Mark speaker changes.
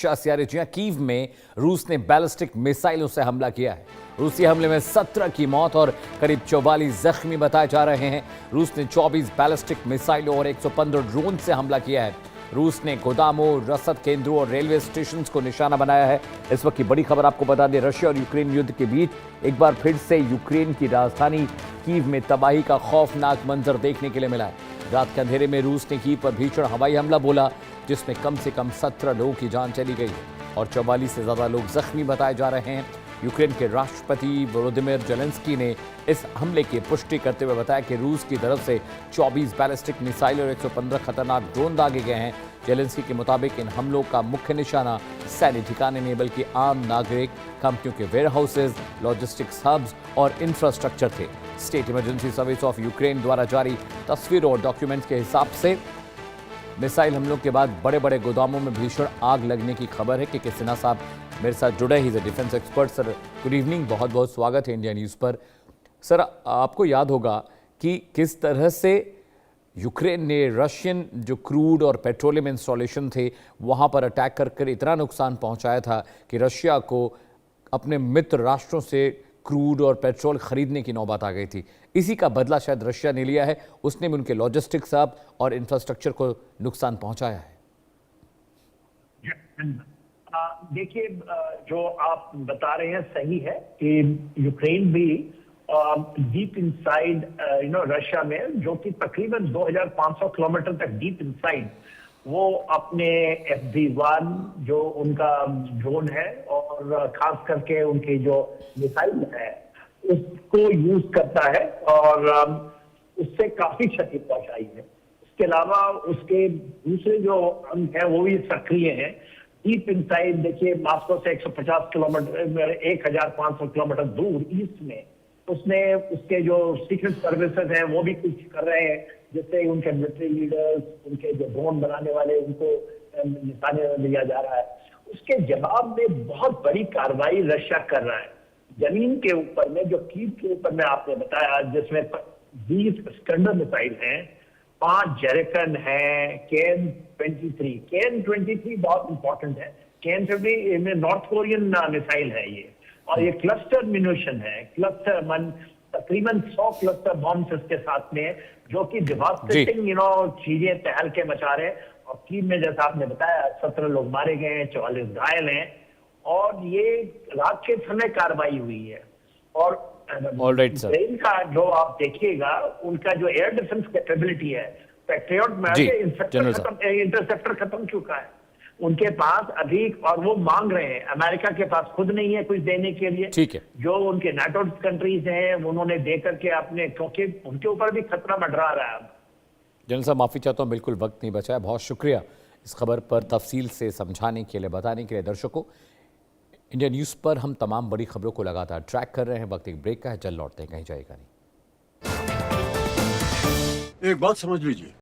Speaker 1: सियारेजिया Kyiv में रूस ने बैलिस्टिक मिसाइलों से हमला किया है। रूसी हमले में 17 की मौत और करीब 44 जख्मी बताए जा रहे हैं। रूस ने 24 बैलिस्टिक मिसाइलों और 115 ड्रोन से हमला किया है। रूस ने गोदामों, रसद केंद्रों और रेलवे स्टेशन को निशाना बनाया है। इस वक्त की बड़ी खबर आपको बता दें, रशिया और यूक्रेन युद्ध के बीच एक बार फिर से यूक्रेन की राजधानी कीव में तबाही का खौफनाक मंजर देखने के लिए मिला है। रात के अंधेरे में रूस ने कीव पर भीषण हवाई हमला बोला, जिसमें कम से कम 17 लोगों की जान चली गई है और 44 से ज्यादा लोग जख्मी बताए जा रहे हैं। यूक्रेन के राष्ट्रपति वोलोदिमीर जेलेंस्की ने इस हमले की पुष्टि करते हुए बताया कि रूस की तरफ से 24 बैलिस्टिक मिसाइल और 115 खतरनाक ड्रोन दागे गए हैं। जेलेंस्की के मुताबिक इन हमलों का मुख्य निशाना सैन्य ठिकाने नहीं बल्कि आम नागरिक, कंपनियों के वेयर हाउसेज, लॉजिस्टिक्स हब्स और इंफ्रास्ट्रक्चर थे। State emergency service of Ukraine द्वारा जारी तस्वीरों और डॉक्यूमेंट्स के हिसाब से मिसाइल हमलों के बाद बड़े बड़े गोदामों में भीषण आग लगने की खबर है। कि सिन्हा साहब मेरे साथ जुड़े, he is a defence expert. Sir good evening, बहुत बहुत स्वागत है इंडिया न्यूज़ पर। सर आपको याद होगा कि किस तरह से यूक्रेन ने रशियन जो क्रूड और पेट्रोलियम इंस्टॉलेशन थे वहाँ पर अटैक कर इतना नुकसान पहुँचाया था कि रशिया को अपने मित्र राष्ट्रों से क्रूड और पेट्रोल खरीदने की नौबत आ गई थी। इसी का बदला शायद रशिया ने लिया है। उसने भी उनके लॉजिस्टिक्स हब और इंफ्रास्ट्रक्चर को नुकसान पहुंचाया है।
Speaker 2: देखिए, जो आप बता रहे हैं सही है कि यूक्रेन भी डीप इनसाइड रशिया में, जो कि तकरीबन 2500 किलोमीटर तक डीप इनसाइड, वो अपने FV1 जो उनका ड्रोन है और खास करके उनकी जो मिसाइल है उसको यूज करता है और उससे काफी क्षति पहुंचाई है। इसके अलावा उसके दूसरे जो अंग है वो भी सक्रिय है। डीप इनसाइड देखिए, मॉस्को से 150 किलोमीटर 1500 किलोमीटर दूर ईस्ट में उसने उसके जो सीक्रेट सर्विसेज हैं वो भी कुछ कर रहे हैं, जिससे उनके मिलिट्री लीडर्स, उनके जो ड्रोन बनाने वाले, उनको निशाने लिया जा रहा है। उसके जवाब में बहुत बड़ी कार्रवाई रशिया कर रहा है जमीन के ऊपर में, जो कीव के ऊपर में आपने बताया, जिसमें 20 स्कंडर मिसाइल हैं, 5 जेरेकन है, KN-23 बहुत इंपॉर्टेंट है। KN-23 नॉर्थ कोरियन मिसाइल है ये, और ये क्लस्टर म्यूनिशन है। तकरीबन 100 क्लस्टर बॉम्ब्स इसके साथ में, जो कि डिवास्टेटिंग चीजें तहलके मचा रहे हैं। और कीव में जैसा आपने बताया 17 लोग मारे गए हैं, 44 घायल हैं, और ये रात के समय कार्रवाई हुई है। और यूक्रेन का जो आप देखिएगा, उनका जो एयर डिफेंस कैपेबिलिटी है, पैट्रियट में इंटरसेप्टर खत्म चुका है उनके पास अभी, और वो मांग रहे हैं। अमेरिका के पास खुद नहीं है कुछ देने के लिए।
Speaker 1: ठीक है,
Speaker 2: जो उनके नाटो कंट्रीज हैं उन्होंने दे करके अपने, क्योंकि उनके ऊपर भी खतरा मंडरा रहा है।
Speaker 1: जनरल साहब माफी चाहता हूँ, बिल्कुल वक्त नहीं बचा है। बहुत शुक्रिया इस खबर पर तफसील से समझाने के लिए, बताने के लिए। दर्शकों, इंडिया न्यूज़ पर हम तमाम बड़ी खबरों को लगातार ट्रैक कर रहे हैं। वक्त एक ब्रेक का है, जल्द लौटते हैं, कहीं जाएगा नहीं।
Speaker 3: एक बात समझ लीजिए,